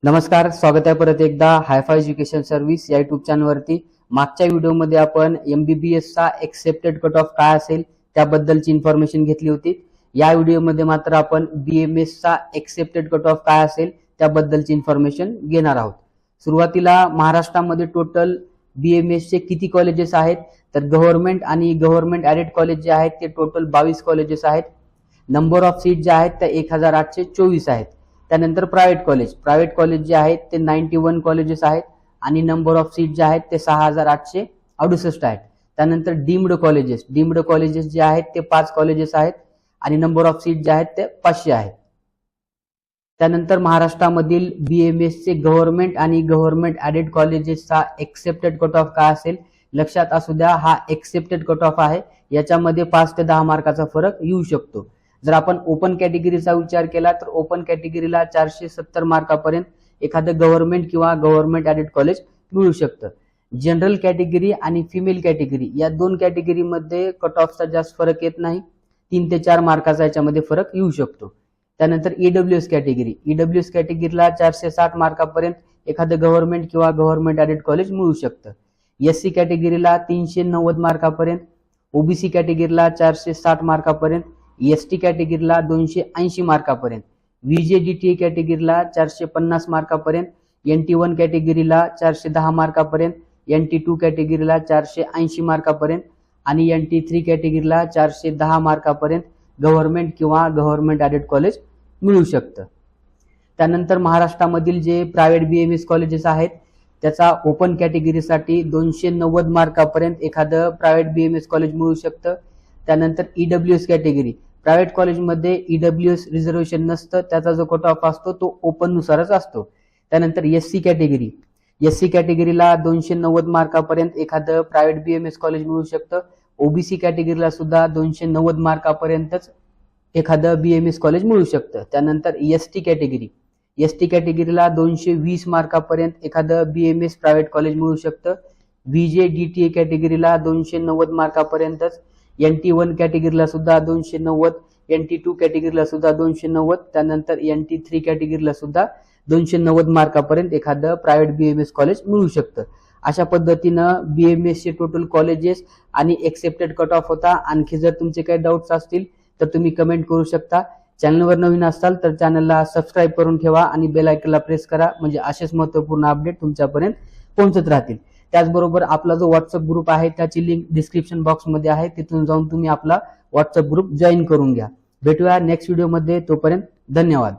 नमस्कार, स्वागत आहे परत एकदा हायफाय एज्युकेशन सर्व्हिस या युट्यूब चॅनलवरती। मागच्या व्हिडिओमध्ये आपण MBBS चा एक्सेप्टेड कट ऑफ काय असेल त्याबद्दलची इन्फॉर्मेशन घेतली होती। या व्हिडिओमध्ये मात्र आपण BMS चा एक्सेप्टेड कट ऑफ काय असेल त्याबद्दलची इन्फॉर्मेशन घेणार आहोत। सुरुवातीला महाराष्ट्रामध्ये टोटल BMS चे किती कॉलेजेस आहेत, तर गव्हर्नमेंट आणि गव्हर्नमेंट ॲडेड कॉलेज जे आहेत ते टोटल 22 कॉलेजेस आहेत। नंबर ऑफ सीट जे आहेत त्या 1824 आहेत। त्यानंतर प्रायव्हेट कॉलेज जे आहेत ते 91 कॉलेजेस आहेत आणि नंबर ऑफ सीट जे आहेत ते 6868 आहेत। त्यानंतर डीम्ड कॉलेजेस जे आहेत ते 5 कॉलेजेस आहेत आणि नंबर ऑफ सीट जे आहेत ते 500 आहेत। त्यानंतर महाराष्ट्रामधील BMS चे गव्हर्नमेंट आणि गव्हर्नमेंट ॲडेड कॉलेजेसचा एक्सेप्टेड कट ऑफ काय असेल लक्षात असू द्या, हा एक्सेप्टेड कट ऑफ आहे। याच्यामध्ये 5 ते 10 मार्काचा फरक येऊ शकतो। जर आपण ओपन कॅटेगरीचा विचार केला तर ओपन कॅटेगरीला 470 मार्कापर्यंत एखादं गव्हर्नमेंट किंवा गव्हर्नमेंट ॲडेड कॉलेज मिळू शकतं। जनरल कॅटेगरी आणि फिमेल कॅटेगरी या दोन कॅटेगरीमध्ये कट ऑफचा जास्त फरक येत नाही, 3 ते 4 मार्काचा याच्यामध्ये फरक येऊ शकतो। त्यानंतर EWS कॅटेगरीला 460 मार्कापर्यंत एखादं गव्हर्नमेंट किंवा गव्हर्नमेंट ॲडेड कॉलेज मिळू शकतं। SC कॅटेगरीला 390 मार्कापर्यंत, OBC कॅटेगरीला 460 मार्कापर्यंत, ST कॅटेगरीला 280 मार्कापर्यंत, VJDTA कॅटेगरीला 450 मार्कापर्यंत, NT1 कॅटेगरीला 410 मार्कापर्यंत, NT2 कॅटेगरीला 480 मार्कापर्यंत आणि NT3 कॅटेगरीला 410 मार्कापर्यंत गव्हर्नमेंट किंवा गव्हर्नमेंट ॲडेड कॉलेज मिळू शकतं। त्यानंतर महाराष्ट्रामधील जे प्रायव्हेट BMS कॉलेजेस आहेत त्याचा ओपन कॅटेगरीसाठी 290 मार्कापर्यंत एखादं प्रायव्हेट BMS कॉलेज मिळू शकतं। त्यानंतर EWS कॅटेगरी, प्रायव्हेट कॉलेजमध्ये EWS रिझर्वेशन नसतं, त्याचा जो कट ऑफ असतो तो ओपन नुसारच असतो। त्यानंतर SC कॅटेगरीला 290 मार्कापर्यंत एखादं प्रायव्हेट BMS कॉलेज मिळू शकतं। OBC कॅटेगरीला सुद्धा 290 मार्कापर्यंतच एखादं BMS कॉलेज मिळू शकतं। त्यानंतर ST कॅटेगरीला 220 मार्कापर्यंत एखादं BMS प्रायव्हेट कॉलेज मिळू शकतं। VJDTA कॅटेगरीला 290 मार्कापर्यंतच, NT1 कॅटेगरीला सुद्धा 290, NT2 कॅटेगरीला सुद्धा 290, त्यानंतर NT3 कॅटेगरीला सुद्धा 290 मार्कापर्यंत एखादं प्रायव्हेट BMS कॉलेज मिळू शकतं। अशा पद्धतीनं BMS चे टोटल कॉलेजेस आणि एक्सेप्टेड कट ऑफ होता। आणखी जर तुमचे काही डाऊट्स असतील तर तुम्ही कमेंट करू शकता। चॅनलवर नवीन असाल तर चॅनलला सबस्क्राईब करून ठेवा आणि बेल आयकॉनला प्रेस करा, म्हणजे असेच महत्त्वपूर्ण अपडेट तुमच्यापर्यंत पोहोचत राहतील। त्याचबरोबर आपला जो व्हॉट्सअप ग्रुप आहे त्याची लिंक डिस्क्रिप्शन बॉक्समध्ये आहे, तिथून जाऊन तुम्ही आपला व्हॉट्सअप ग्रुप जॉईन करून घ्या। भेटूया नेक्स्ट व्हिडिओमध्ये, तोपर्यंत धन्यवाद।